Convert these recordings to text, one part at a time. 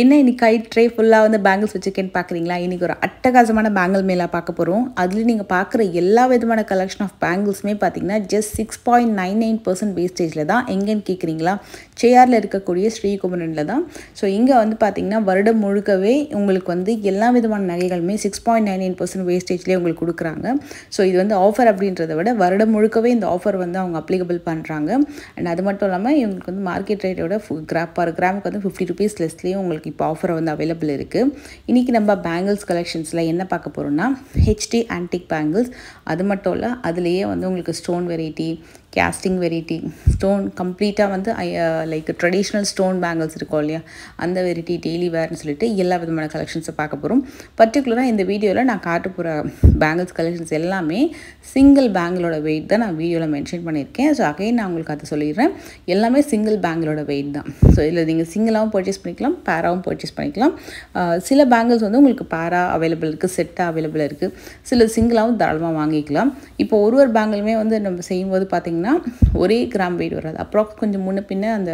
என்ன இன்னைக்கு guide tray ஃபுல்லாக வந்து பேங்கிள்ஸ் வச்சுருக்கேன்னு பார்க்குறீங்களா? இன்றைக்கி ஒரு அட்டகாசமான பேங்கிள் மேலே பார்க்க போகிறோம். அதில் நீங்கள் பார்க்குற எல்லா விதமான கலெக்ஷன் ஆஃப் பேங்கிள்ஸுமே பார்த்தீங்கன்னா ஜஸ்ட் 6.99% வேஸ்டேஜில் தான். எங்கேன்னு கேட்குறீங்களா? சேஆரில் இருக்கக்கூடிய ஸ்ரீகுமரனில் தான். ஸோ இங்கே வந்து பார்த்திங்கன்னா வருடம் முழுக்கவே உங்களுக்கு வந்து எல்லா விதமான நகைகளுமே 6.99% வேஸ்டேஜ்லேயே உங்களுக்கு கொடுக்குறாங்க. ஸோ இது வந்து ஆஃபர் அப்படின்றத விட வருடம் முழுக்கவே இந்த ஆஃபர் வந்து அவங்க அப்ளிகபிள் பண்ணுறாங்க. அண்ட் அது மட்டும் இல்லாமல் இவங்களுக்கு வந்து மார்க்கெட் ரேட்டோட பர் கிராமுக்கு வந்து 50 rupees லெஸ்லேயும் உங்களுக்கு இப்போ ஆஃபர் வந்து அவைலபிள் இருக்குது. இன்றைக்கி நம்ம பேங்கிள்ஸ் கலெக்ஷன்ஸில் என்ன பார்க்க போகிறோம்னா ஹெச்டி ஆன்டிக் பேங்கிள்ஸ். அது மட்டும் இல்லை, அதுலேயே வந்து உங்களுக்கு stone variety, casting variety, stone கம்ப்ளீட்டாக வந்து லைக் ட்ரெடிஷ்னல் ஸ்டோன் பேங்கிள்ஸ் இருக்கும் இல்லையா, அந்த வெரைட்டி, டெய்லி வேர்னு சொல்லிட்டு எல்லா விதமான கலெக்ஷன்ஸை பார்க்க போகிறோம். பர்டிகுலராக இந்த வீடியோவில் நான் காட்ட போகிற பேங்கிள்ஸ் கலெக்ஷன்ஸ் எல்லாமே சிங்கிள் பேங்கிளோட வெயிட் தான் நான் வீடியோவில் மென்ஷன் பண்ணியிருக்கேன். ஸோ அகைன் நான் உங்களுக்கு அதை சொல்லிடுறேன், எல்லாமே சிங்கிள் பேங்கிளோட வெயிட் தான். ஸோ இதில் நீங்கள் சிங்கிளாகவும் பர்ச்சேஸ் பண்ணிக்கலாம், பேராகவும் பர்ச்சேஸ் பண்ணிக்கலாம். சில பேங்கிள்ஸ் வந்து உங்களுக்கு பேரா அவைலபிள் இருக்குது, செட்டாக அவைலபிள் இருக்குது, சில சிங்கிளாகவும் தாராளமாக வாங்கிக்கலாம். இப்போ ஒரு பேங்கிளுமே வந்து நம்ம செய்யும்போது பார்த்திங்கன்னா ஒரே கிராம் வெயிட் வராது, அப்ராக்ஸ் கொஞ்சம் முன்ன பின்ன அந்த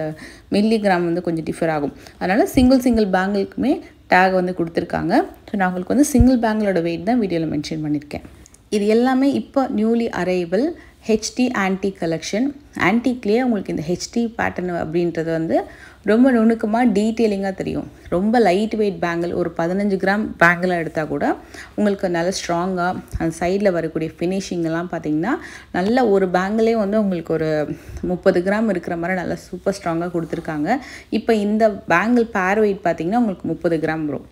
மில்லி கிராம் வந்து கொஞ்சம் டிஃபர் ஆகும். அதனால் சிங்கிள் பேங்கிளுக்குமே டேக் வந்து கொடுத்துருக்காங்க. ஸோ நான் உங்களுக்கு வந்து சிங்கிள் பேங்கிளோட வெயிட் தான் வீடியோவில் மென்ஷன் பண்ணியிருக்கேன். இது எல்லாமே இப்போ newly arrival HD antique collection. ஆன்டிக்லேயே உங்களுக்கு இந்த ஹெச்டி பேட்டர்ன் அப்படின்றது வந்து ரொம்ப நுணுக்கமாக டீட்டெயிலிங்காக தெரியும். ரொம்ப லைட் வெயிட் பேங்கிள், ஒரு 15 கிராம் பேங்கிளாக எடுத்தால் கூட உங்களுக்கு நல்ல ஸ்ட்ராங்காக அந்த சைடில் வரக்கூடிய ஃபினிஷிங்கெல்லாம் பார்த்திங்கன்னா நல்ல ஒரு பேங்கிளே வந்து உங்களுக்கு ஒரு 30 கிராம் இருக்கிற மாதிரி நல்லா சூப்பர் ஸ்ட்ராங்காக கொடுத்துருக்காங்க. இப்போ இந்த பேங்கிள் பேர் வெயிட் பார்த்திங்கன்னா உங்களுக்கு 30 கிராம் வரும்.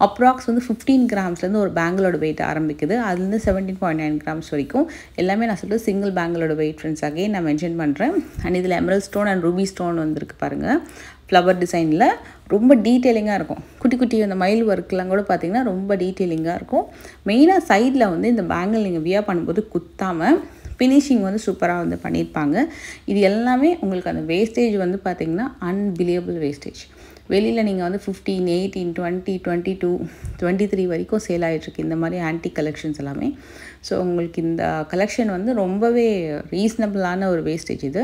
அப்ராக்ஸ் வந்து 15 கிராம்ஸ்லேருந்து ஒரு பேங்கிளோட வெயிட் ஆரம்பிக்குது, அதுலேருந்து 17.9 கிராம்ஸ் வரைக்கும். எல்லாமே நான் சொல்லிட்டு சிங்கிள் பேங்கிளோட வெயிட் ஃப்ரெண்ட்ஸ் அகைன் நான் மென்ஷன் பண்ணுறேன். அண்ட் இதில் emerald stone and Ruby stone வந்துருக்கு பாருங்கள். ஃப்ளவர் டிசைனில் ரொம்ப டீட்டெயிலிங்காக இருக்கும். குட்டி குட்டி அந்த மயில் ஒர்க்லாம் கூட பார்த்திங்கன்னா ரொம்ப டீட்டெயிலிங்காக இருக்கும். மெயினாக சைடில் வந்து இந்த பேங்கிள் நீங்கள் வியர் பண்ணும்போது குத்தாமல் ஃபினிஷிங் வந்து சூப்பராக வந்து பண்ணியிருப்பாங்க. இது எல்லாமே உங்களுக்கு அந்த வேஸ்டேஜ் வந்து பார்த்திங்கன்னா அன்பிலியபிள் வேஸ்டேஜ். வெளியில் நீங்கள் வந்து 15, 18, 20, 22, 23 வரைக்கும் சேல் ஆகிட்ருக்கு இந்த மாதிரி ஆன்டிக் கலெக்ஷன்ஸ் எல்லாமே. ஸோ உங்களுக்கு இந்த கலெக்ஷன் வந்து ரொம்பவே ரீசனபிளான ஒரு வேஸ்டேஜ். இது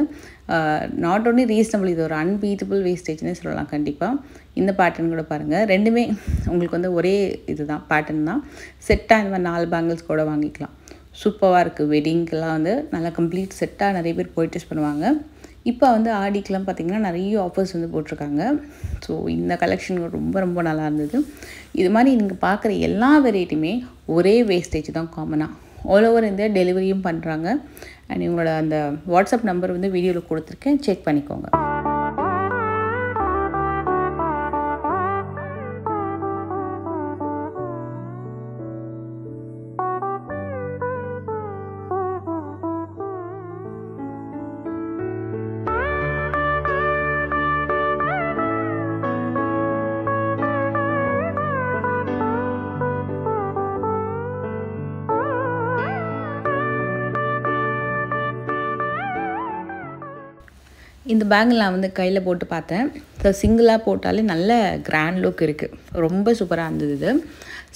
நாட் ஓன்லி ரீசனபிள், இது ஒரு அன்பீட்டபிள் வேஸ்டேஜ்னே சொல்லலாம். கண்டிப்பாக இந்த பேட்டர்ன் கூட பாருங்கள், ரெண்டுமே உங்களுக்கு வந்து ஒரே இது தான், பேட்டர்ன் தான். செட்டாக இந்த மாதிரி 4 பேங்கிள்ஸ் கூட வாங்கிக்கலாம். சூப்பராக இருக்குது. வெட்டிங்க்கெலாம் வந்து நல்லா கம்ப்ளீட் செட்டாக நிறைய பேர் பர்ச்சேஸ் பண்ணுவாங்க. இப்போ வந்து ஆடிக்கெலாம் பார்த்திங்கன்னா நிறைய ஆஃபர்ஸ் வந்து போட்டிருக்காங்க. ஸோ இந்த கலெக்ஷன் ரொம்ப நல்லா இருந்தது. இது மாதிரி நீங்கள் பார்க்குற எல்லா வெரைட்டியுமே ஒரே வேஸ்டேஜ் தான் காமனாக ஆல் ஓவர் இந்தியா டெலிவரியும் பண்ணுறாங்க. அண்ட் இவங்களோட அந்த வாட்ஸ்அப் நம்பர் வந்து வீடியோவில் கொடுத்துருக்கேன், செக் பண்ணிக்கோங்க. இந்த பேங்கிள் நான் வந்து கையில் போட்டு பார்த்தேன். ஸோ சிங்கிளாக போட்டாலே நல்ல கிராண்ட் லுக் இருக்குது, ரொம்ப சூப்பராக இருந்தது. இது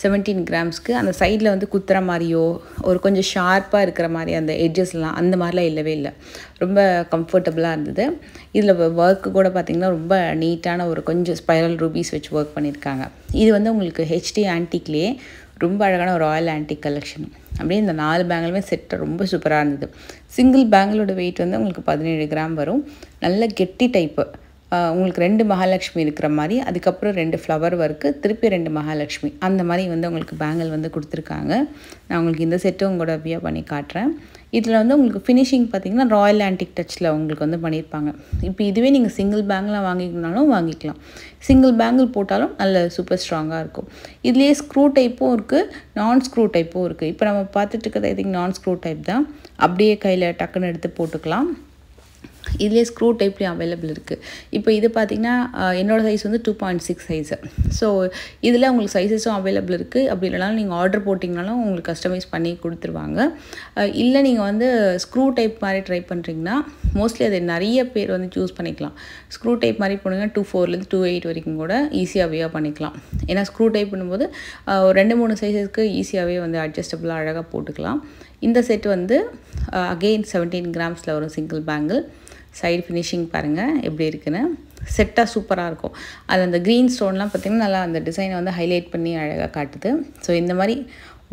17 கிராம்ஸ்க்கு அந்த சைடில் வந்து குத்துற மாதிரியோ ஒரு கொஞ்சம் ஷார்ப்பாக இருக்கிற மாதிரி அந்த எட்ஜஸ்லாம் அந்த மாதிரிலாம் இல்லவே இல்லை, ரொம்ப கம்ஃபர்டபுளாக இருந்தது. இதில் ஒர்க்கு கூட பார்த்திங்கன்னா ரொம்ப நீட்டான ஒரு கொஞ்சம் ஸ்பைரல் ரூபீஸ் வச்சு ஒர்க் பண்ணியிருக்காங்க. இது வந்து உங்களுக்கு ஹெச்டி ஆன்டிக்லேயே ரொம்ப அழகான ஒரு ராயல் ஆன்டிக் கலெக்ஷன். அப்படியே இந்த 4 பேங்கிளுமே செட்டு ரொம்ப சூப்பராக இருந்தது. சிங்கிள் பேங்கிளோட வெயிட் வந்து உங்களுக்கு 17 கிராம் வரும். நல்ல கெட்டி டைப்பு. உங்களுக்கு 2 மகாலட்சுமி இருக்கிற மாதிரி, அதுக்கப்புறம் 2 ஃப்ளவர் ஒர்க்கு, திருப்பி 2 மகாலட்சுமி, அந்த மாதிரி வந்து உங்களுக்கு பேங்கிள் வந்து கொடுத்துருக்காங்க. நான் உங்களுக்கு இந்த செட்டும் உங்களோட வியர் பண்ணி காட்டுறேன். இதில் வந்து உங்களுக்கு ஃபினிஷிங் பார்த்திங்கன்னா ராயல் ஆன்டிக் டச்சில் உங்களுக்கு வந்து பண்ணியிருப்பாங்க. இப்போ இதுவே நீங்கள் சிங்கிள் பேங்கிளாக வாங்கிக்கணுனாலும் வாங்கிக்கலாம், சிங்கிள் பேங்கிள் போட்டாலும் நல்ல சூப்பர் ஸ்ட்ராங்காக இருக்கும். இதுலேயே ஸ்க்ரூ டைப்பும் இருக்குது, நான் ஸ்க்ரூ டைப்பும் இருக்குது. இப்போ நம்ம பார்த்துட்டு இருக்கிறது ஐ திங்க் நான் ஸ்க்ரூ டைப் தான். அப்படியே கையில் டக்குன்னு எடுத்து போட்டுக்கலாம். இதுலேயே ஸ்க்ரூ டைப்லேயும் அவைலபிள் இருக்குது. இப்போ இது பார்த்திங்கன்னா என்னோடய சைஸ் வந்து 2.6 சைஸு. ஸோ இதில் உங்களுக்கு சைஸஸும் அவைலபிள் இருக்குது. அப்படி இல்லைனாலும் நீங்கள் ஆர்டர் போட்டிங்கனாலும் உங்களுக்கு கஸ்டமைஸ் பண்ணி கொடுத்துருவாங்க. இல்லை நீங்கள் வந்து ஸ்க்ரூ டைப் மாதிரி ட்ரை பண்ணுறீங்கன்னா மோஸ்ட்லி அதை நிறைய பேர் வந்து சூஸ் பண்ணிக்கலாம். ஸ்க்ரூ டைப் மாதிரி போனீங்கன்னா 2.4லேருந்து 2.8 வரைக்கும் கூட ஈஸியாக வியர் பண்ணிக்கலாம். ஏன்னா ஸ்க்ரூ டைப் பண்ணும்போது ஒரு 2-3 சைஸஸ்க்கு ஈஸியாகவே வந்து அட்ஜஸ்டபுளாக அழகாக போட்டுக்கலாம். இந்த செட் வந்து அகெயின் 17 கிராம்ஸில் வரும் சிங்கிள் பேங்கிள். சைடு ஃபினிஷிங் பாருங்கள் எப்படி இருக்குன்னு. செட்டாக சூப்பராக இருக்கும். அது அந்த க்ரீன் ஸ்டோன்லாம் பார்த்திங்கன்னா நல்லா அந்த டிசைனை வந்து ஹைலைட் பண்ணி அழகாக காட்டுது. ஸோ இந்த மாதிரி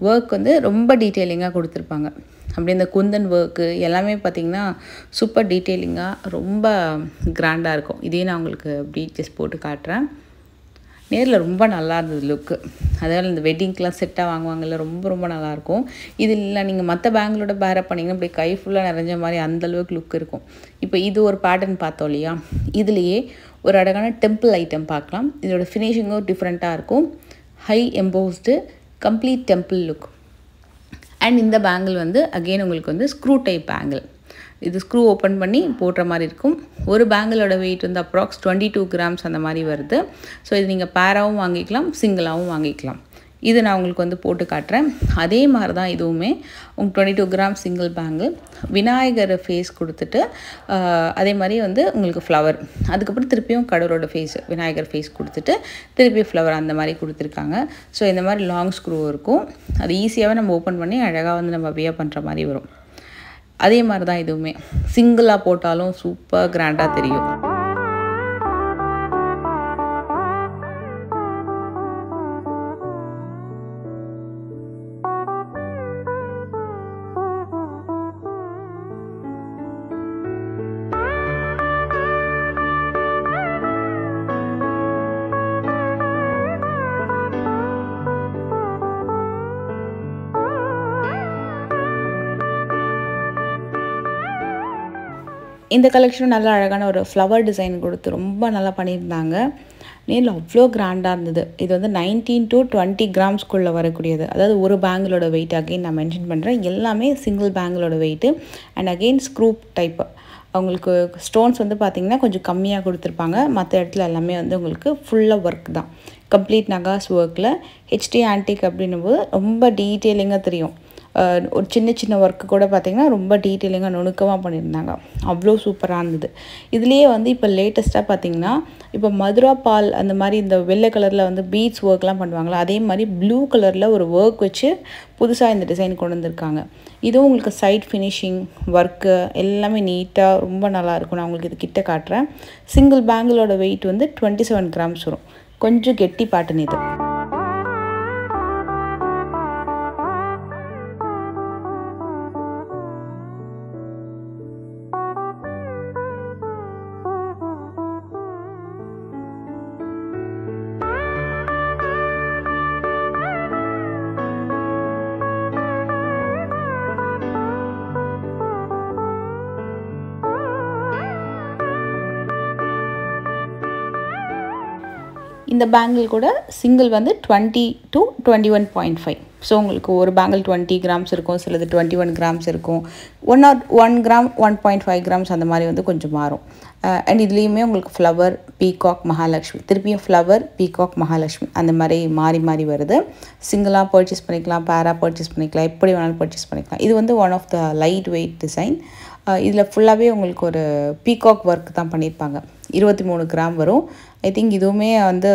ஒர்க் வந்து ரொம்ப டீட்டெயிலிங்காக கொடுத்துருப்பாங்க. அப்படி இந்த குந்தன் ஒர்க்கு எல்லாமே பார்த்திங்கன்னா சூப்பர் டீட்டெயிலிங்காக ரொம்ப கிராண்டாக இருக்கும். இதையும் நான் உங்களுக்கு ப்ளீச்சஸ் போட்டு காட்டுறேன். நேரில் ரொம்ப நல்லா இருந்தது லுக்கு. அதாவது இந்த வெட்டிங்க்கெலாம் செட்டாக வாங்குவாங்கல்ல, ரொம்ப ரொம்ப நல்லாயிருக்கும். இது இல்லை நீங்கள் மற்ற பேங்கிளோட பேரப் பண்ணிங்கன்னா இப்படி கை ஃபுல்லாக நிறைஞ்ச மாதிரி அந்தளவுக்கு லுக் இருக்கும். இப்போ இது ஒரு பேட்டர்ன் பார்த்தோம் இல்லையா, இதுலேயே ஒரு அழகான டெம்பிள் ஐட்டம் பார்க்கலாம். இதோட ஃபினிஷிங்கும் டிஃப்ரெண்ட்டாக இருக்கும். High embossed complete temple look. And இந்த பேங்கிள் வந்து அகெயின் உங்களுக்கு வந்து ஸ்க்ரூ டைப் பேங்கிள். இது ஸ்க்ரூ ஓப்பன் பண்ணி போடுற மாதிரி இருக்கும். ஒரு பேங்கிளோட வெயிட் வந்து அப்ராக்ஸ் 22 கிராம்ஸ் அந்த மாதிரி வருது. ஸோ இது நீங்கள் பேராகவும் வாங்கிக்கலாம், சிங்கிளாகவும் வாங்கிக்கலாம். இது நான் உங்களுக்கு வந்து போட்டு காட்டுறேன். அதே மாதிரி தான் இதுவுமே உங்களுக்கு 22 gram single bangle. Vinayagar face கொடுத்துட்டு அதே மாதிரி வந்து உங்களுக்கு ஃப்ளவர், அதுக்கப்புறம் திருப்பியும் கடவுளோட ஃபேஸ் விநாயகர் ஃபேஸ் கொடுத்துட்டு திருப்பி ஃப்ளவர் அந்த மாதிரி கொடுத்துருக்காங்க. ஸோ இந்த மாதிரி லாங் ஸ்க்ரூ இருக்கும். அது ஈஸியாகவே நம்ம ஓப்பன் பண்ணி அழகாக வந்து நம்ம வியர் பண்ணுற மாதிரி வரும். அதே மாதிரி தான் இதுவுமே சிங்கிளாக போட்டாலும் சூப்பர் கிராண்டாக தெரியும். இந்த கலெக்ஷனும் நல்லா அழகான ஒரு ஃப்ளவர் டிசைன் கொடுத்து ரொம்ப நல்லா பண்ணியிருந்தாங்க. நேரில் அவ்வளோ கிராண்டாக இருந்தது. இது வந்து 19 to 20 கிராம்ஸ்குள்ளே வரக்கூடியது. அதாவது ஒரு பேங்கிளோட வெயிட் அகெயின் நான் மென்ஷன் பண்ணுறேன். எல்லாமே சிங்கிள் பேங்கிளோட weight. And again screw type. அவங்களுக்கு ஸ்டோன்ஸ் வந்து பார்த்திங்கன்னா கொஞ்சம் கம்மியாக கொடுத்துருப்பாங்க. மற்ற இடத்துல எல்லாமே வந்து உங்களுக்கு ஃபுல்லாக ஒர்க் தான். கம்ப்ளீட் நகாஸ் ஒர்க்கில் ஹெச்டி ஆன்டிக் அப்படின்னும் போது ரொம்ப டீட்டெயிலிங்காக தெரியும். ஒரு சின்ன சின்ன ஒர்க்கு கூட பார்த்திங்கன்னா ரொம்ப டீட்டெயிலிங்காக நுணுக்கமாக பண்ணியிருந்தாங்க. அவ்வளோ சூப்பராக இருந்தது. இதுலேயே வந்து இப்போ லேட்டஸ்ட்டாக பார்த்திங்கன்னா இப்போ மதுரா பால் அந்த மாதிரி இந்த வெள்ளை கலரில் வந்து பீட்ஸ் ஒர்க்லாம் பண்ணுவாங்களா, அதே மாதிரி ப்ளூ கலரில் ஒரு ஒர்க் வச்சு புதுசாக இந்த டிசைன் கொண்டு வந்திருக்காங்க. இதுவும் உங்களுக்கு சைட் ஃபினிஷிங் ஒர்க்கு எல்லாமே நீட்டாக ரொம்ப நல்லாயிருக்கும். நான் உங்களுக்கு இது கிட்ட காட்டுறேன். சிங்கிள் பேங்கிளோட வெயிட் வந்து 27 கிராம்ஸ் வரும். கொஞ்சம் கெட்டி பேட்டர்ன் இது. இந்த பேங்கிள் கூட சிங்கிள் வந்து 20 to 21.5. ஸோ உங்களுக்கு ஒரு பேங்கிள் 20 கிராம்ஸ் இருக்கும், சிலது 21 கிராம்ஸ் இருக்கும். 1 கிராம் 1.5 கிராம்ஸ் அந்த மாதிரி வந்து கொஞ்சம் மாறும். அண்ட் இதுலேயுமே உங்களுக்கு ஃப்ளவர், பீகாக், மகாலட்சுமி, திருப்பியும் ஃப்ளவர், பீகாக், மகாலட்சுமி அந்த மாதிரி மாறி மாறி வருது. சிங்கிளாக பர்ச்சேஸ் பண்ணிக்கலாம், பேராக பர்ச்சேஸ் பண்ணிக்கலாம், எப்படி வேணாலும் பர்ச்சேஸ் பண்ணிக்கலாம். இது வந்து one of the light weight design. இதில் ஃபுல்லாகவே உங்களுக்கு ஒரு பீகாக் ஒர்க் தான் பண்ணியிருப்பாங்க. 23 கிராம் வரும். ஐ திங்க் இதுவுமே வந்து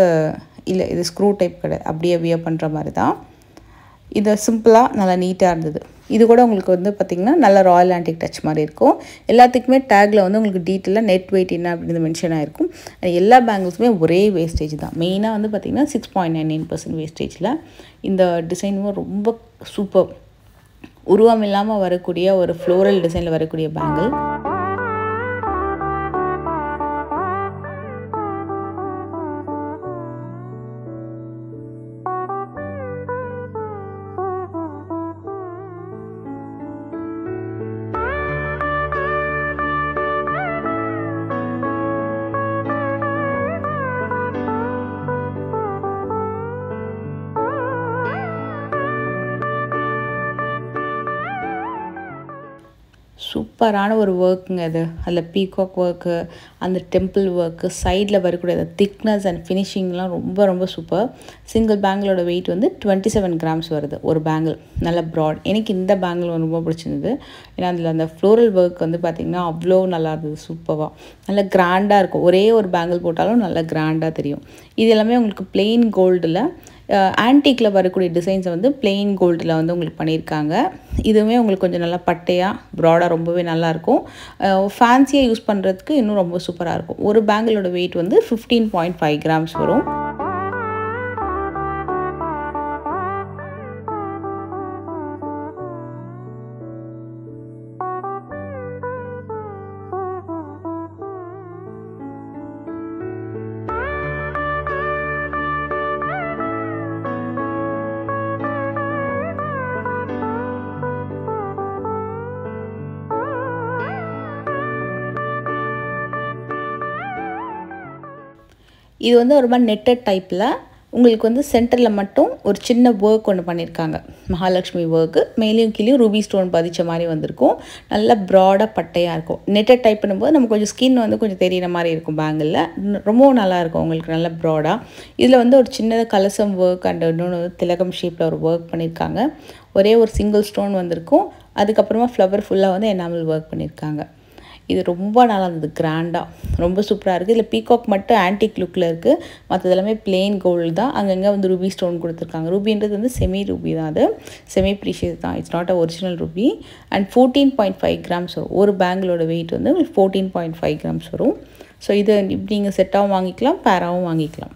இல்லை, இது ஸ்க்ரூ டைப் கிடையாது, அப்படியே வியர் பண்ணுற மாதிரி தான். இது சிம்பிளாக நல்லா நீட்டாக இருந்தது. இது கூட உங்களுக்கு வந்து பார்த்திங்கன்னா நல்ல ராயல் ஆன்டிக் டச் மாதிரி இருக்கும். எல்லாத்துக்குமே டேக்கில் வந்து உங்களுக்கு டீட்டெயிலாக நெட் வெயிட் என்ன அப்படின்னு மென்ஷன் ஆகிருக்கும். எல்லா பேங்கிள்ஸுமே ஒரே வேஸ்டேஜ் தான். மெயினாக வந்து பார்த்திங்கன்னா 6.99% வேஸ்டேஜில் இந்த டிசைனும் ரொம்ப சூப்பர். உருவம் இல்லாமல் வரக்கூடிய ஒரு ஃப்ளோரல் டிசைனில் வரக்கூடிய பேங்கிள். சூப்பரான ஒரு ஒர்க்குங்க அது. அதில் பீகாக் ஒர்க்கு, அந்த டெம்பிள் ஒர்க்கு, சைடில் வரக்கூடிய அந்த திக்னஸ் அண்ட் ஃபினிஷிங்லாம் ரொம்ப ரொம்ப சூப்பர். சிங்கிள் பேங்கிளோட வெயிட் வந்து 27 கிராம்ஸ் வருது ஒரு பேங்கிள். நல்ல ப்ராட். எனக்கு இந்த பேங்கிள் ரொம்ப பிடிச்சிருந்தது. ஏன்னா அதில் அந்த ஃப்ளோரல் ஒர்க் வந்து பார்த்திங்கன்னா அவ்வளோ நல்லா இருந்தது. சூப்பராக நல்ல கிராண்டாக இருக்கும். ஒரே ஒரு பேங்கிள் போட்டாலும் நல்லா கிராண்டாக தெரியும். இது எல்லாமே உங்களுக்கு பிளெயின் கோல்டில் ஆன்டிக்கில் வரக்கூடிய டிசைன்ஸை வந்து பிளெயின் கோல்டில் வந்து உங்களுக்கு பண்ணியிருக்காங்க. இதுவுமே உங்களுக்கு கொஞ்சம் நல்லா பட்டையாக ப்ராடாக ரொம்பவே நல்லாயிருக்கும். ஃபேன்சியாக யூஸ் பண்ணுறதுக்கு இன்னும் ரொம்ப சூப்பராக இருக்கும். ஒரு பேங்கிளோட வெயிட் வந்து 15.5 கிராம்ஸ் வரும். இது வந்து ஒரு மாதிரி நெட்டட் டைப்பில் உங்களுக்கு வந்து சென்டரில் மட்டும் ஒரு சின்ன ஒர்க் ஒன்று பண்ணியிருக்காங்க. மகாலட்சுமி ஒர்க்கு மேலேயும் கீழேயும் ரூபி ஸ்டோன் பதிச்ச மாதிரி வந்திருக்கும். நல்லா ப்ராடாக பட்டையாக இருக்கும். நெட்டட் டைப் பண்ணும்போது நம்ம கொஞ்சம் ஸ்கின் வந்து கொஞ்சம் தெரிகிற மாதிரி இருக்கும். பேங்கிளில் ரொம்பவும் நல்லாயிருக்கும் உங்களுக்கு நல்ல ப்ராடாக. இதில் வந்து ஒரு சின்னதாக கலசம் ஒர்க் அண்ட் இன்னொன்று திலகம் ஷேப்பில் ஒரு ஒர்க் பண்ணியிருக்காங்க. ஒரே ஒரு சிங்கிள் ஸ்டோன் வந்திருக்கும். அதுக்கப்புறமா ஃப்ளவர் ஃபுல்லாக வந்து எனாமல் ஒர்க் பண்ணியிருக்காங்க. இது ரொம்ப நல்லா இருந்தது, கிராண்டாக ரொம்ப சூப்பராக இருக்குது. இதில் பீகாக் மட்டும் ஆன்டிக் லுக்கில் இருக்குது. மற்றது எல்லாமே பிளெயின் கோல்டு தான். அங்கங்கே வந்து ரூபி ஸ்டோன் கொடுத்துருக்காங்க. ரூபின்றது வந்து செமி ரூபி தான், அது செமி ப்ரீஷியஸ் தான். It's not a original Ruby. And 14.5 grams வரும். ஒரு பேங்கிளோட வெயிட் வந்து 14.5 கிராம்ஸ் வரும். ஸோ இதை இப்படி நீங்கள் செட்டாகவும் வாங்கிக்கலாம், பேராகவும் வாங்கிக்கலாம்.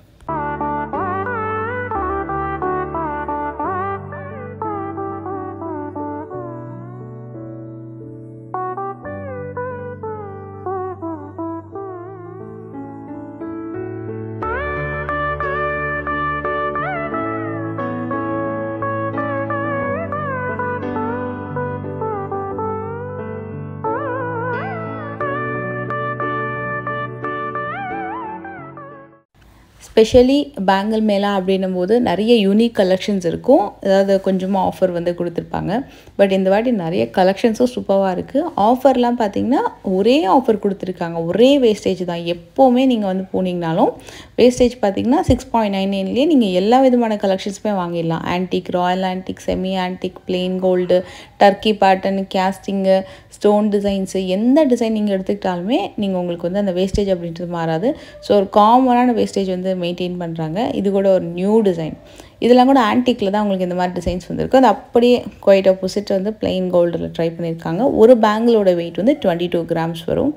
ஸ்பெஷலி பேங்கிள் மேலா அப்படின்னும் போது நிறைய யூனிக் கலெக்ஷன்ஸ் இருக்கும். அதாவது கொஞ்சமாக ஆஃபர் வந்து கொடுத்துருப்பாங்க. பட் இந்த வாட்டி நிறைய கலெக்ஷன்ஸும் சூப்பராக இருக்குது. ஆஃபர்லாம் பார்த்திங்கன்னா ஒரே ஆஃபர் கொடுத்துருக்காங்க. ஒரே வேஸ்டேஜ் தான். எப்போவுமே நீங்கள் வந்து போனீங்கனாலும் வேஸ்டேஜ் பார்த்திங்கன்னா 6.99லேயே நீங்கள் எல்லா விதமான கலெக்ஷன்ஸுமே வாங்கிடலாம். Antique, royal antique, semi antique, plain gold, turkey pattern, casting, stone designs, எந்த டிசைன் நீங்கள் எடுத்துக்கிட்டாலுமே நீங்கள் உங்களுக்கு வந்து அந்த வேஸ்டேஜ் அப்படின்றது மாறாது. ஸோ ஒரு காமனான வேஸ்டேஜ் வந்து மெயின்டைன் பண்ணுறாங்க. இது கூட ஒரு நியூ டிசைன். இதெல்லாம் கூட ஆன்டிக்கில் தான் உங்களுக்கு இந்த மாதிரி டிசைன்ஸ் வந்துருக்கு. அது அப்படியே குவைட் ஆப்போசிட் வந்து பிளெயின் கோல்டில் ட்ரை பண்ணியிருக்காங்க. ஒரு பேங்கிளோட வெயிட் வந்து 22 கிராம்ஸ் வரும்.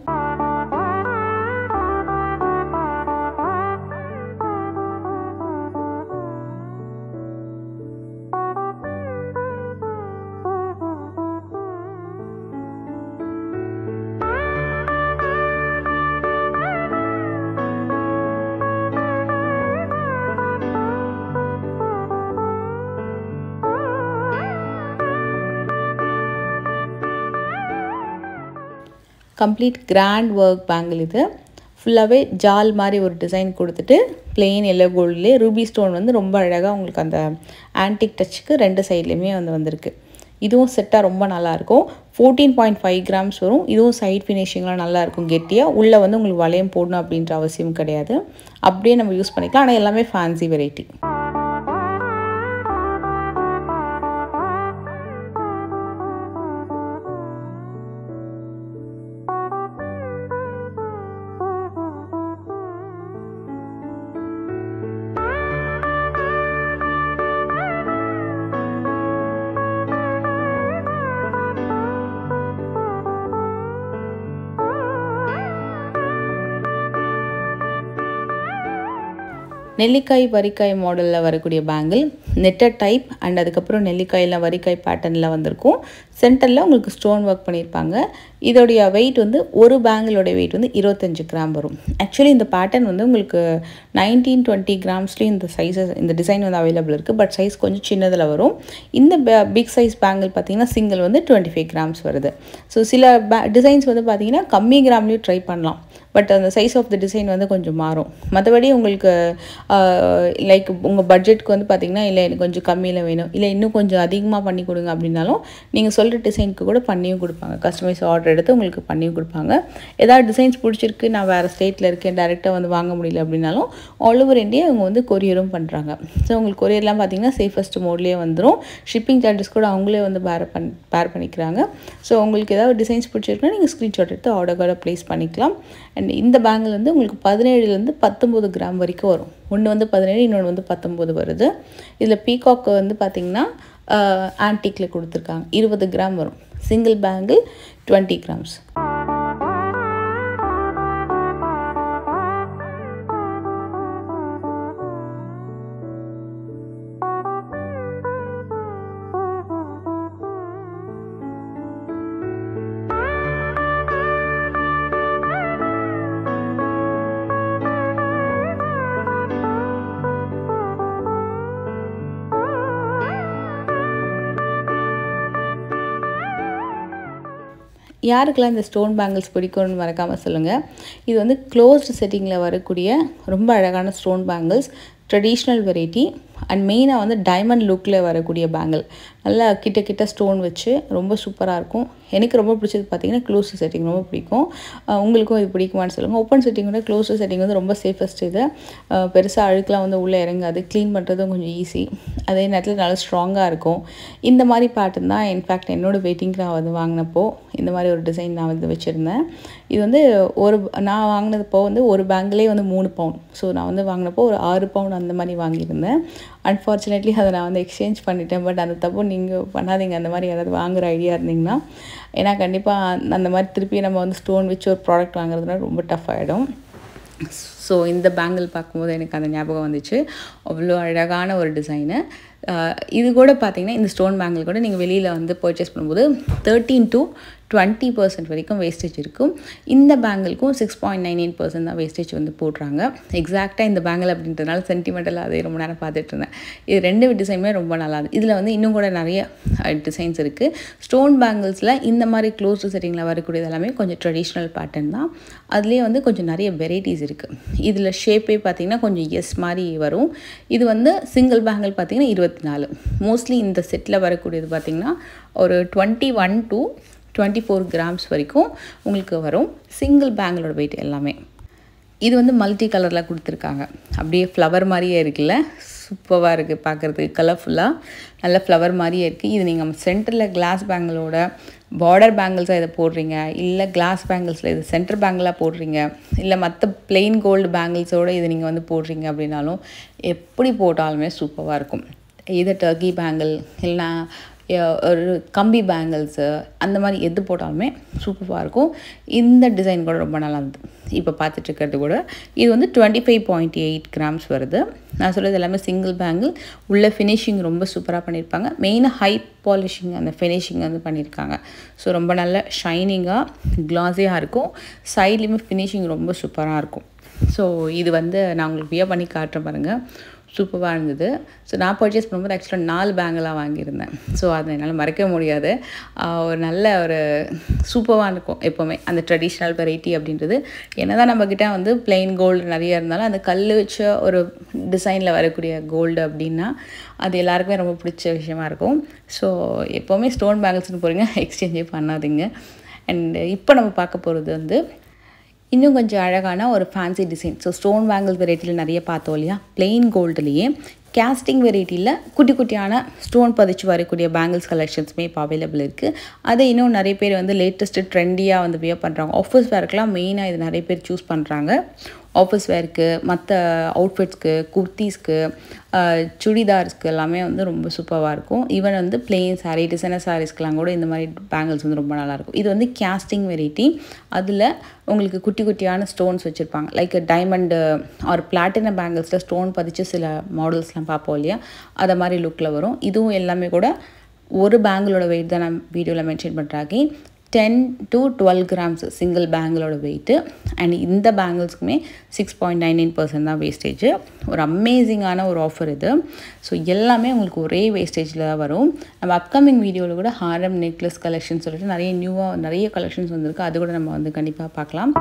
Complete grand work bangle. இது ஃபுல்லாகவே ஜால் மாதிரி ஒரு டிசைன் கொடுத்துட்டு பிளெயின் எல்லோ கோல்ட்லேயே ரூபி ஸ்டோன் வந்து ரொம்ப அழகாக உங்களுக்கு அந்த ஆன்டிக் டச்சுக்கு ரெண்டு சைட்லேயுமே வந்து வந்திருக்கு. இதுவும் செட்டாக ரொம்ப நல்லாயிருக்கும். 14.5 கிராம்ஸ் வரும். இதுவும் சைட் ஃபினிஷிங்லாம் நல்லாயிருக்கும் கெட்டியாக. உள்ளே வந்து உங்களுக்கு வளையம் போடணும் அப்படின்ற அவசியம் கிடையாது. அப்படியே நம்ம யூஸ் பண்ணிக்கலாம். ஆனால் எல்லாமே ஃபேன்சி வெரைட்டி. நெல்லிக்காய் வரிக்காய் மாடலில் வரக்கூடிய பேங்கிள், நெட்டட் டைப் அண்ட் அதுக்கப்புறம் நெல்லிக்காயில் வரிக்காய் பேட்டர்னில் வந்திருக்கும். சென்டரில் உங்களுக்கு ஸ்டோன் ஒர்க் பண்ணியிருப்பாங்க. இதோடைய வெயிட் வந்து ஒரு பேங்கிளோட வெயிட் வந்து 25 கிராம் வரும். ஆக்சுவலி இந்த பேட்டர்ன் வந்து உங்களுக்கு 19-20 கிராம்ஸ்லேயும் இந்த சைஸஸ் இந்த டிசைன் வந்து அவைலபிள் இருக்குது. பட் சைஸ் கொஞ்சம் சின்னதில் வரும். இந்த பிக் சைஸ் பேங்கிள் பார்த்திங்கன்னா சிங்கிள் வந்து 25 கிராம்ஸ் வருது. ஸோ சில டிசைன்ஸ் வந்து பார்த்திங்கன்னா கம்மி கிராம்லேயும் ட்ரை பண்ணலாம். பட் அந்த சைஸ் ஆஃப் த டிசைன் வந்து கொஞ்சம் மாறும். மற்றபடி உங்களுக்கு லைக் உங்கள் பட்ஜெட்டுக்கு வந்து பார்த்திங்கன்னா இல்லை எனக்கு கொஞ்சம் கம்மியில் வேணும், இல்லை இன்னும் கொஞ்சம் அதிகமாக பண்ணி கொடுங்க அப்படின்னாலும் நீங்கள் சொல்கிற டிசைனுக்கு கூட பண்ணியும் கொடுப்பாங்க. கஸ்டமைஸ் ஆர்டர் எடுத்து உங்களுக்கு பண்ணியும் கொடுப்பாங்க. ஏதாவது டிசைன்ஸ் பிடிச்சிருக்கு, நான் வேறு ஸ்டேட்டில் இருக்கேன், டேரெக்டாக வந்து வாங்க முடியல அப்படின்னாலும் ஆல் ஓவர் இந்தியா அவங்க வந்து கொரியரும் பண்ணுறாங்க. ஸோ உங்களுக்கு கொரியர்லாம் பார்த்திங்கன்னா சேஃபஸ்ட் மோட்லேயே வந்துடும். ஷிப்பிங் சார்ஜஸ் கூட அவங்களே வந்து பேர் பண்ணிக்கிறாங்க. ஸோ உங்களுக்கு ஏதாவது டிசைன்ஸ் பிடிச்சிருக்குன்னா நீங்கள் ஸ்க்ரீன்ஷாட் எடுத்து ஆர்டர் கூட ப்ளேஸ் பண்ணிக்கலாம். அண்ட் அண்ட் இந்த பேங்கிள் வந்து உங்களுக்கு 17லேருந்து 19 கிராம் வரைக்கும் வரும். ஒன்று வந்து 17, இன்னொன்று வந்து 19 வருது. இதில் பீகாக் வந்து பார்த்திங்கன்னா ஆன்டிக்கில் கொடுத்துருக்காங்க. 20 கிராம் வரும். Single bangle 20 grams. யாருக்கெல்லாம் இந்த ஸ்டோன் பேங்கிள்ஸ் பிடிக்கும்னு மறக்காமல் சொல்லுங்கள். இது வந்து க்ளோஸ்டு செட்டிங்கில் வரக்கூடிய ரொம்ப அழகான stone bangles, traditional variety and மெயினாக வந்து டைமண்ட் லுக்கில் வரக்கூடிய பேங்கிள். நல்லா கிட்ட ஸ்டோன் வச்சு ரொம்ப சூப்பராக இருக்கும். எனக்கு ரொம்ப பிடிச்சது பார்த்திங்கன்னா க்ளோஸ்டு செட்டிங் ரொம்ப பிடிக்கும். உங்களுக்கும் இது பிடிக்குமான்னு சொல்லுங்கள். ஓப்பன் செட்டிங்கோட க்ளோஸ்டு செட்டிங் வந்து ரொம்ப சேஃபஸ்ட். இது பெருசாக அழுக்கெலாம் வந்து உள்ளே இறங்காது. க்ளீன் பண்ணுறதும் கொஞ்சம் ஈஸி. அதே நேரத்தில் நல்லா ஸ்ட்ராங்காக இருக்கும். இந்த மாதிரி பேட்டர்ன் தான் இன்ஃபேக்ட் என்னோடய வெயிட்டிங்க்கு நான் வந்து வாங்கினப்போ இந்த மாதிரி ஒரு டிசைன் நான் வந்து வச்சுருந்தேன். இது வந்து நான் வாங்கினதுப்போ வந்து ஒரு பேங்கிலே வந்து 3 பவுண்ட். ஸோ நான் வந்து வாங்கினப்போ ஒரு 6 பவுண்ட் அந்த மாதிரி வாங்கியிருந்தேன். அன்ஃபார்ச்சுனேட்லி அதை நான் வந்து எக்ஸ்சேஞ்ச் பண்ணிட்டேன். பட் அந்த தப்பு நீங்கள் பண்ணாதீங்க. அந்த மாதிரி யாராவது வாங்குகிற ஐடியா இருந்தீங்கன்னா. ஏன்னா கண்டிப்பாக அந்த மாதிரி திருப்பி நம்ம வந்து ஸ்டோன் வச்சு ஒரு ப்ராடக்ட் வாங்குறதுனா ரொம்ப டஃப் ஆகிடும். ஸோ இந்த பேங்கிள் பார்க்கும்போது எனக்கு அந்த ஞாபகம் வந்துச்சு. அவ்வளோ அழகான ஒரு டிசைனு. இது கூட பார்த்திங்கன்னா இந்த ஸ்டோன் பேங்கிள் கூட நீங்கள் வெளியில் வந்து பர்ச்சேஸ் பண்ணும்போது 13 to 20% வரைக்கும் வேஸ்டேஜ் இருக்கும். இந்த பேங்கிளுக்கும் 6.99% தான் வேஸ்டேஜ் வந்து போடுறாங்க. எக்ஸாக்டாக இந்த பேங்கிள் அப்படின்றதுனால சென்டிமெண்டலாக அதே ரொம்ப நேரம் பார்த்துட்டு இருந்தேன். இது 2 டிசைனுமே ரொம்ப நல்லா இருக்குது. இதில் வந்து இன்னும் கூட நிறைய டிசைன்ஸ் இருக்குது. ஸ்டோன் பேங்கிள்ஸில் இந்த மாதிரி க்ளோஸ்டு செட்டிங்கில் வரக்கூடியது எல்லாமே கொஞ்சம் ட்ரெடிஷ்னல் பேட்டர்ன் தான். அதுலேயே வந்து கொஞ்சம் நிறைய வெரைட்டிஸ் இருக்குது. இதில் ஷேப்பே பார்த்திங்கன்னா கொஞ்சம் எஸ் மாதிரி வரும். இது வந்து சிங்கிள் பேங்கிள் பார்த்திங்கன்னா 24. மோஸ்ட்லி இந்த செட்டில் வரக்கூடியது பார்த்திங்கன்னா ஒரு 21 to 24 கிராம்ஸ் வரைக்கும் உங்களுக்கு வரும். சிங்கிள் பேங்கிளோட வெயிட் எல்லாமே. இது வந்து மல்டி கலரில் கொடுத்துருக்காங்க. அப்படியே ஃப்ளவர் மாதிரியே இருக்குல்ல, சூப்பராக இருக்குது பார்க்குறதுக்கு. கலர்ஃபுல்லாக நல்ல ஃப்ளவர் மாதிரியே இருக்குது. இது நீங்கள் சென்டரில் கிளாஸ் பேங்கிளோட பார்டர் பேங்கிள்ஸாக இதை போடுறீங்க, இல்லை கிளாஸ் பேங்கிள்ஸில் இது சென்டர் பேங்கிளாக போடுறீங்க, இல்லை மற்ற பிளெயின் கோல்டு பேங்கிள்ஸோடு இது நீங்கள் வந்து போடுறீங்க அப்படின்னாலும் எப்படி போட்டாலுமே சூப்பராக இருக்கும். இது டர்க்கி பேங்கிள் இல்லைனா ஒரு கம்பி பேங்கிள்ஸு அந்த மாதிரி எது போட்டாலுமே சூப்பராக இருக்கும். இந்த டிசைன் கூட ரொம்ப நல்லா இருந்தது. இப்போ பார்த்துட்ருக்கிறது கூட இது வந்து 25.8 கிராம்ஸ் வருது. நான் சொல்கிறது எல்லாமே சிங்கிள் பேங்கிள். உள்ள ஃபினிஷிங் ரொம்ப சூப்பராக பண்ணியிருப்பாங்க. மெயினாக ஹை பாலிஷிங் அந்த ஃபினிஷிங் வந்து பண்ணியிருக்காங்க. ஸோ ரொம்ப நல்ல ஷைனிங்காக க்ளாஸியாக இருக்கும். சைட்லேயுமே ஃபினிஷிங் ரொம்ப சூப்பராக இருக்கும். ஸோ இது வந்து நான் உங்களுக்கு வியர் பண்ணி காட்டுறேன் பாருங்கள். சூப்பராக இருந்தது. ஸோ நான் பர்ச்சேஸ் பண்ணும்போது ஆக்சுவலாக 4 பேங்கிளாக வாங்கியிருந்தேன். ஸோ அதை என்னால் மறக்க முடியாது. ஒரு நல்ல ஒரு சூப்பராக இருக்கும் எப்போவுமே அந்த ட்ரெடிஷ்னல் வெரைட்டி அப்படின்றது. என்ன தான் நம்மக்கிட்ட வந்து பிளெயின் கோல்டு நிறைய இருந்தாலும் அந்த கல் வச்ச ஒரு டிசைனில் வரக்கூடிய கோல்டு அப்படின்னா அது எல்லாருக்குமே ரொம்ப பிடிச்ச விஷயமா இருக்கும். ஸோ எப்போவுமே ஸ்டோன் பேங்கிள்ஸ்னு போகிறீங்க, எக்ஸ்சேஞ்சே பண்ணாதீங்க. அண்ட் இப்போ நம்ம பார்க்க போகிறது வந்து இன்னும் கொஞ்சம் அழகான ஒரு fancy design. So stone bangle வெரைட்டியில் நிறைய பார்த்தோம் இல்லையா, பிளெயின் கோல்டுலேயே கேஸ்டிங் வெரைட்டியில் குட்டி குட்டியான ஸ்டோன் பதிச்சு வரக்கூடிய பேங்கிள்ஸ் கலெக்ஷன்ஸுமே இப்போ அவைலபிள் இருக்குது. அதை இன்னும் நிறைய பேர் வந்து லேட்டஸ்ட்டு ட்ரெண்டியாக வந்து வியர் பண்ணுறாங்க. ஆஃபீஸ் வேர்க்கெலாம் மெயினாக இது நிறைய பேர் சூஸ் பண்ணுறாங்க. ஆஃபீஸ் வேர்க்கு, மற்ற அவுட்ஃபிட்ஸ்க்கு, குர்த்தீஸ்க்கு, சுடிதார்ஸ்க்கு எல்லாமே வந்து ரொம்ப சூப்பராக இருக்கும். ஈவன் வந்து பிளெயின் சாரீ, டிசைனர் சாரீஸ்க்கெலாம் கூட இந்த மாதிரி பேங்கிள்ஸ் வந்து ரொம்ப நல்லாயிருக்கும். இது வந்து கேஸ்டிங் வெரைட்டி. அதில் உங்களுக்கு குட்டி குட்டியான ஸ்டோன்ஸ் வச்சுருப்பாங்க. லைக் டைமண்டு ஆர் பிளாட்டினம் பேங்கிள்ஸில் ஸ்டோன் பதிச்சு சில மாடல்ஸ்லாம் பார்ப்போம் இல்லையா, அதை மாதிரி லுக்கில் வரும். இதுவும் எல்லாமே கூட ஒரு பேங்கிளோட வெயிட் தான் நான் வீடியோவில் மென்ஷன் பண்ணுறாங்க. 10 to 12 கிராம்ஸ் சிங்கிள் பேங்கிளோட வெயிட்டு. அண்ட் இந்த பேங்கிள்ஸ்க்குமே 6.99% தான் வேஸ்டேஜ். ஒரு அமேசிங்கான ஒரு ஆஃபர் இது. ஸோ எல்லாமே உங்களுக்கு ஒரே வேஸ்டேஜில் தான் வரும். நம்ம அப்கமிங் வீடியோவில் கூட ஹாரம் நெக்லஸ் கலெக்ஷன் சொல்லிட்டு நிறைய கலெக்ஷன்ஸ் வந்திருக்கு. அது கூட நம்ம வந்து கண்டிப்பாக பார்க்கலாம்.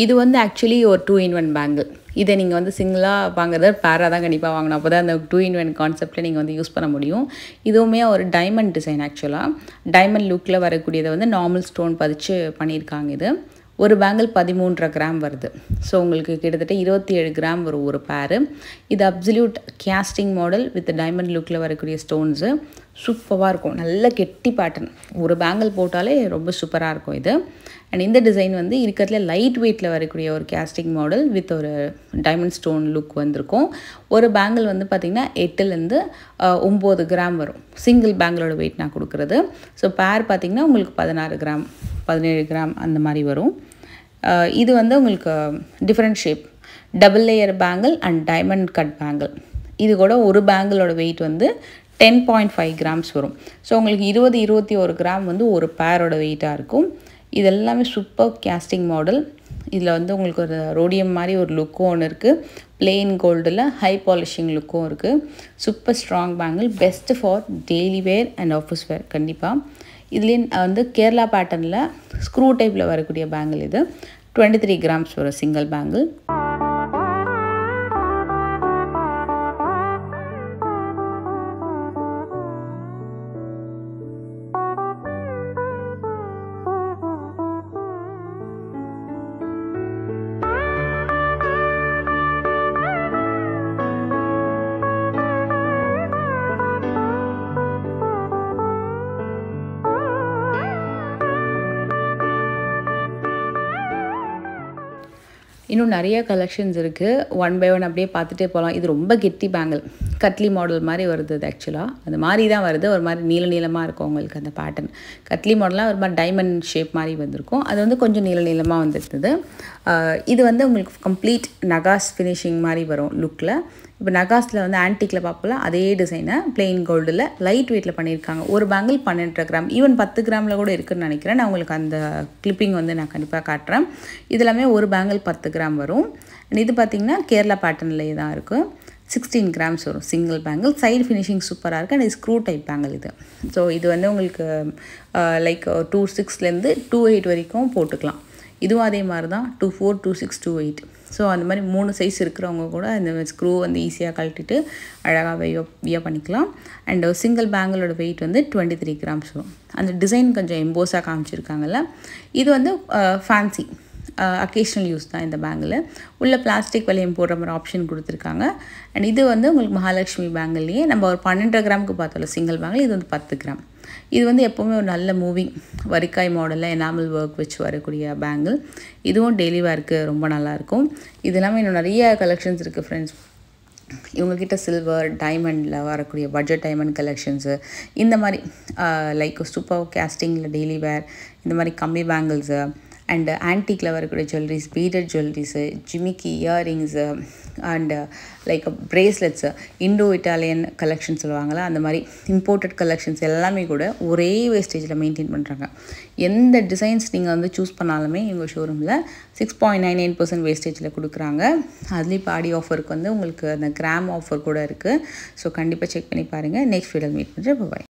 இது வந்து ஆக்சுவலி ஒரு 2-in-1 பேங்கிள். இதை நீங்கள் வந்து சிங்கிளாக வாங்குறத பேராக தான் கண்டிப்பாக வாங்கணும். அப்போ தான் அந்த 2-in-1 கான்செப்டில் நீங்கள் வந்து யூஸ் பண்ண முடியும். இதுவுமே ஒரு டைமண்ட் டிசைன். ஆக்சுவலாக டைமண்ட் லுக்கில் வரக்கூடியதை வந்து நார்மல் ஸ்டோன் பதிச்சு பண்ணியிருக்காங்க. இது ஒரு பேங்கிள் 13.5 கிராம் வருது. ஸோ உங்களுக்கு கிட்டத்தட்ட 27 கிராம் வரும் ஒரு பேரு. இது absolute casting model with diamond லுக்கில் வரக்கூடிய ஸ்டோன்ஸு. சூப்பராக இருக்கும். நல்ல கெட்டி பேட்டர்ன். ஒரு பேங்கிள் போட்டாலே ரொம்ப சூப்பராக இருக்கும் இது. அண்ட் இந்த டிசைன் வந்து இருக்கிறதுல லைட் வெயிட்டில் வரக்கூடிய ஒரு கேஸ்டிங் மாடல் வித் ஒரு டைமண்ட் ஸ்டோன் லுக் வந்திருக்கும். ஒரு பேங்கிள் வந்து பார்த்திங்கன்னா 8லேருந்து 9 கிராம் வரும். சிங்கிள் பேங்கிளோட வெயிட் நான் கொடுக்குறது. ஸோ பேர் பார்த்திங்கன்னா உங்களுக்கு 16 கிராம் 17 கிராம் அந்த மாதிரி வரும். இது வந்து உங்களுக்கு different shape double layer bangle and diamond cut bangle. இது கூட ஒரு பேங்கிளோட வெயிட் வந்து 10.5 கிராம்ஸ் வரும். ஸோ உங்களுக்கு 21 கிராம் வந்து ஒரு பேரோட வெயிட்டாக இருக்கும். இது எல்லாமே சூப்பர் கேஸ்டிங் மாடல். இதில் வந்து உங்களுக்கு ஒரு ரோடியம் மாதிரி ஒரு லுக்கும் ஒன்று இருக்குது. பிளெயின் கோல்டில் ஹை பாலிஷிங் லுக்கும் இருக்குது. Super strong bangle. Best for daily where and office wear கண்டிப்பாக. இதுலேயே வந்து கேரளா பேட்டர்னில் ஸ்க்ரூ டைப்பில் வரக்கூடிய பேங்கிள். இது 23 கிராம்ஸ் வரும் சிங்கிள் பேங்கிள். இன்னும் நிறைய கலெக்ஷன்ஸ் இருக்குது. ஒன் பை ஒன் அப்படியே பார்த்துட்டே போகலாம். இது ரொம்ப கெட்டி பேங்கிள். கட்லி மாடல் மாதிரி வருது. அது ஆக்சுவலாக அது மாதிரி தான் வருது. ஒரு மாதிரி நீளமாக இருக்கும் உங்களுக்கு அந்த பேட்டர்ன். கட்லி மாடலாக ஒரு மாதிரி டைமண்ட் ஷேப் மாதிரி வந்திருக்கும். அது வந்து கொஞ்சம் நீளமாக வந்துருக்குது. இது வந்து உங்களுக்கு கம்ப்ளீட் நகாஸ் ஃபினிஷிங் மாதிரி வரும் லுக்கில். இப்போ நகாஸில் வந்து ஆன்டிக்கில் பார்ப்போம்ல அதே டிசைனை பிளெயின் கோல்டில் லைட் வெயிட்டில் பண்ணியிருக்காங்க. ஒரு பேங்கிள் 12.5 கிராம் ஈவன் 10 கிராமில் கூட இருக்குதுன்னு நினைக்கிறேன். நான் உங்களுக்கு அந்த கிளிப்பிங் வந்து நான் கண்டிப்பாக காட்டுறேன். இது எல்லாமே ஒரு பேங்கிள் 10 கிராம் வரும். இது பார்த்திங்கன்னா கேரளா பேட்டர்ன்லேயே தான் இருக்குது. 16 கிராம்ஸ் வரும் சிங்கிள் பேங்கிள். சைடு ஃபினிஷிங் சூப்பராக இருக்குது. அண்ட் ஸ்க்ரூ டைப் பேங்கிள் இது. ஸோ இது வந்து உங்களுக்கு லைக் 2.6லேருந்து 2.8 வரைக்கும் போட்டுக்கலாம். இதுவும் அதே மாதிரி தான் 2.4, 2.6, 2.8. ஸோ அந்த மாதிரி 3 சைஸ் இருக்கிறவங்க கூட இந்த ஸ்க்ரூ வந்து ஈஸியாக கழட்டிட்டு அழகாக வியர் பண்ணிக்கலாம். அண்ட் சிங்கிள் பேங்கிளோட வெயிட் வந்து 23 கிராம்ஸ் வரும். அந்த டிசைன் கொஞ்சம் எம்போஸாக காமிச்சிருக்காங்கல்ல. இது வந்து ஃபேன்சி அக்கேஷ்னல் யூஸ் தான் இந்த பேங்கில். உள்ள பிளாஸ்டிக் வளையம் போடுற மாதிரி ஆப்ஷன் கொடுத்துருக்காங்க. அண்ட் இது வந்து உங்களுக்கு மகாலட்சுமி பேங்கிள்லேயே நம்ம ஒரு 12.5 கிராமுக்கு பார்த்தோம்ல சிங்கிள் பேங்கிள். இது வந்து 10 கிராம். இது வந்து எப்போவுமே ஒரு நல்ல மூவிங் வரிக்காய் மாடலில் எனாமல் ஒர்க் வச்சு வரக்கூடிய பேங்கிள். இதுவும் டெய்லி வேர்க்கு ரொம்ப நல்லாயிருக்கும். இது எல்லாமே இன்னும் நிறைய கலெக்ஷன்ஸ் இருக்குது ஃப்ரெண்ட்ஸ். இவங்கக்கிட்ட சில்வர் டைமண்டில் வரக்கூடிய பட்ஜெட் டைமண்ட் கலெக்ஷன்ஸு இந்த மாதிரி லைக் சூப்பர் கேஸ்டிங்கில் டெய்லி வேர் இந்த மாதிரி கம்மி பேங்கிள்ஸு அண்டு ஆன்டிக்கில் வரக்கூடிய ஜுவல்லரிஸ், பீடட் ஜுவல்லரிஸு, ஜிமிக்கி earrings and like bracelets, Indo Italian collection சொல்லுவாங்களா அந்த மாதிரி இம்போர்ட்டட் கலெக்ஷன்ஸ் எல்லாமே கூட ஒரே வேஸ்டேஜில் மெயின்டைன் பண்ணுறாங்க. எந்த டிசைன்ஸ் நீங்கள் வந்து சூஸ் பண்ணாலுமே எங்கள் ஷோரூமில் 6.99% வேஸ்டேஜில் கொடுக்குறாங்க. அதுலேயும் இப்போ ஆடி ஆஃபருக்கு வந்து உங்களுக்கு அந்த கிராம் ஆஃபர் கூட இருக்குது. ஸோ கண்டிப்பாக செக் பண்ணி பாருங்கள். நெக்ஸ்ட் வீடியோவில் மீட் பண்ணுறேன். பாய்.